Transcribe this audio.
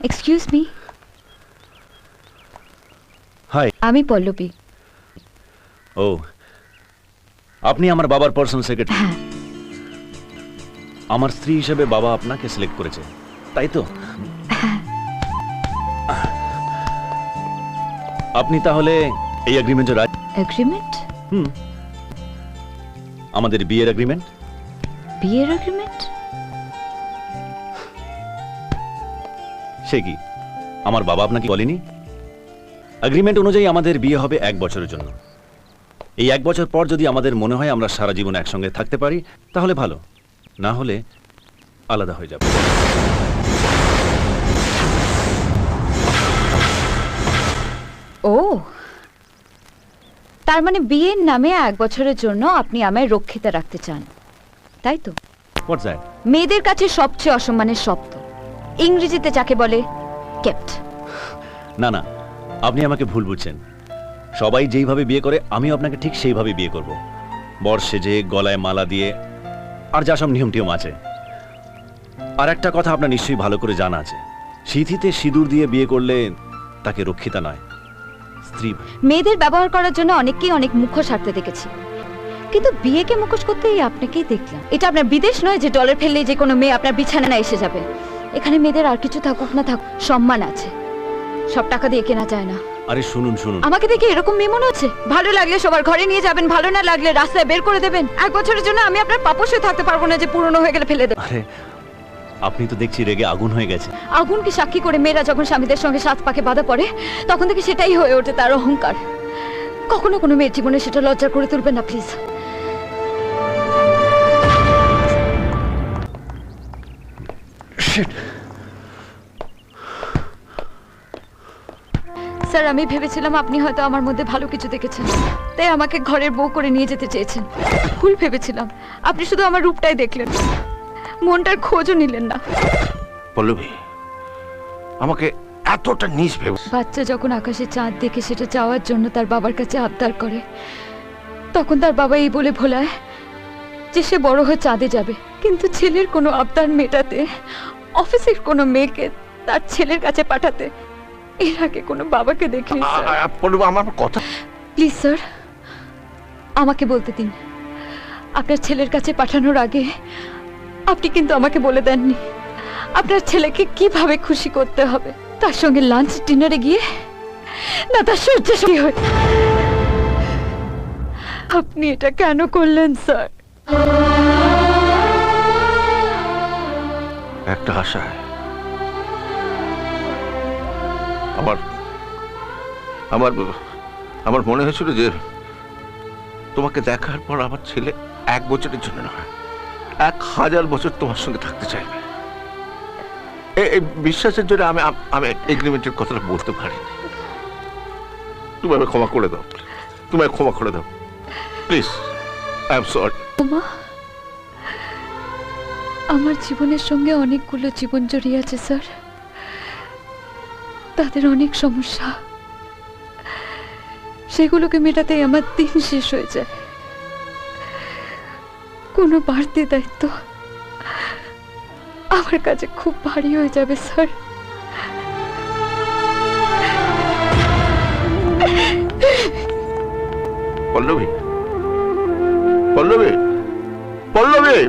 Excuse me. High. আমি পল্লবী। ও, আপনি আমার বাবার পার্সোনাল সেক্রেটারি। হ্যাঁ। আমার স্ত্রী হিসেবে বাবা আপনাকে সিলেক্ট করেছে, তাই তো? আপনি তাহলে এই এগ্রিমেন্টে রাজি? এগ্রিমেন্ট? আমাদের বিয়ের এগ্রিমেন্ট। বিয়ের এগ্রিমেন্ট? সে কি, আমার বাবা আপনাকে বলেনি? এগ্রিমেন্ট অনুযায়ী আমাদের বিয়ে হবে 1 বছরের জন্য। এই 1 বছর পর যদি আমাদের মনে হয় আমরা সারা জীবন একসঙ্গে থাকতে পারি তাহলে ভালো, না হলে আলাদা হয়ে যাব। ও, তার মানে বিয়ের নামে 1 বছরের জন্য আপনি আমায় রক্ষিতা রাখতে চান, তাই তো? What's that? মেয়েদের কাছে সবচেয়ে অসম্মানের শব্দ, ইংরেজিতে যাকে বলে কেপ্ট। না না, আপনি আমাকে ভুল বুঝছেন। সবাই যেইভাবে বিয়ে করে আমিও আপনাকে ঠিক সেইভাবে বিয়ে করব। বর সেজে, গলায় মালা দিয়ে, আর যা সব নিয়ম টিয়ম আছে। আর একটা কথা আপনার নিশ্চয়ই ভালো করে জানা আছে, সিঁথিতে সিঁদুর দিয়ে বিয়ে করলে তাকে রক্ষিতা নয়, স্ত্রী। মেয়েদের ব্যবহার করার জন্য অনেককেই অনেক মুখোশ হাঁটতে দেখেছি, কিন্তু বিয়েকে মুখোশ করতে এই আপনাকেই দেখলাম। এটা আপনার বিদেশ নয় যে ডলার ফেললেই যে কোনো মেয়ে আপনার বিছানায় এসে যাবে। এখানে মেয়েদের আর কিছু থাকুক না থাকুক, সম্মান আছে, সব টাকা দিয়ে কেনা যায় না। আরে শুনুন শুনুন, আমাকে দেখে এরকম মেয়ে মনে হচ্ছে? ভালো লাগলে সবার ঘরে নিয়ে যাবেন, ভালো না লাগলে রাস্তায় বের করে দেবেন। 1 বছরের জন্য আমি আপনার পাপোশ হয়ে থাকতে পারবো না যে পুরনো হয়ে গেলে ফেলে দেব। আরে আপনি তো দেখছি রেগে আগুন হয়ে গেছে। আগুনকে সাক্ষী করে মেয়েরা যখন স্বামীদের সঙ্গে সাত পাকে বাঁধা পড়ে তখন থেকে সেটাই হয়ে ওঠে তার অহংকার। কখনো কোনো মেয়ের জীবনে সেটা লজ্জা করে তুলবেন না প্লিজ। স্যার, আমি ভেবেছিলাম আপনি হয়তো আমার মধ্যে ভালো কিছু দেখেছেন, তাই আমাকে ঘরের বউ করে নিয়ে যেতে চেয়েছেন। ভুল ভেবেছিলাম। আপনি শুধু আমার রূপটাই দেখলেন, মনটার খোঁজও নিলেন না। পল্লবী, আমাকে এতটা নিচ ভেবে। বাচ্চা যখন আকাশে চাঁদ দেখে সেটা চাওয়ার জন্য তার বাবার কাছে আবদার করে, তখন তার বাবা এই বলে ভোলায় যে সে বড় হয়ে চাঁদে যাবে। কিন্তু ছেলের কোনো আবদার মেটাতে অফিসের কোনো মেয়েকে তার ছেলের কাছে পাঠাতে এর আগে কোনো বাবাকে দেখিনি। পল্লবী, আমার কথা। প্লিজ স্যার, আমাকে বলতে দিন। আপনার ছেলের কাছে পাঠানোর আগে আপনি কিন্তু আমাকে বলে দেননি আপনার ছেলেকে কিভাবে খুশি করতে হবে। তার সঙ্গে লাঞ্চ ডিনারে গিয়ে, না তার শয্যাসঙ্গী হয়ে। আপনি এটা কেন করলেন স্যার? একটা আশায় আমার আমার আমার মনে হয়েছিল যে তোমাকে দেখার পর আমার ছেলে 1 বছরের জন্য নয়, 1000 বছর তোমার সঙ্গে থাকতে চাইবে। এই বিশ্বাসের জন্য আমি আমি এগ্রিমেন্টের কথাটা বলতে পারিনি। তুমি আমাকে ক্ষমা করে দাও, তুমি ক্ষমা করে দাও প্লিজ। I am sorry. আমার জীবনের সঙ্গে অনেকগুলো জীবন জড়িয়ে আছে স্যার, তাদের অনেক সমস্যা, সেগুলোকে মেটাতেই আমার দিন শেষ হয়ে যায়। কোনো বাড়তি দায়িত্ব আমার কাছে খুব ভারী হয়ে যাবে স্যার। পল্লবী, পল্লবী, পল্লবী।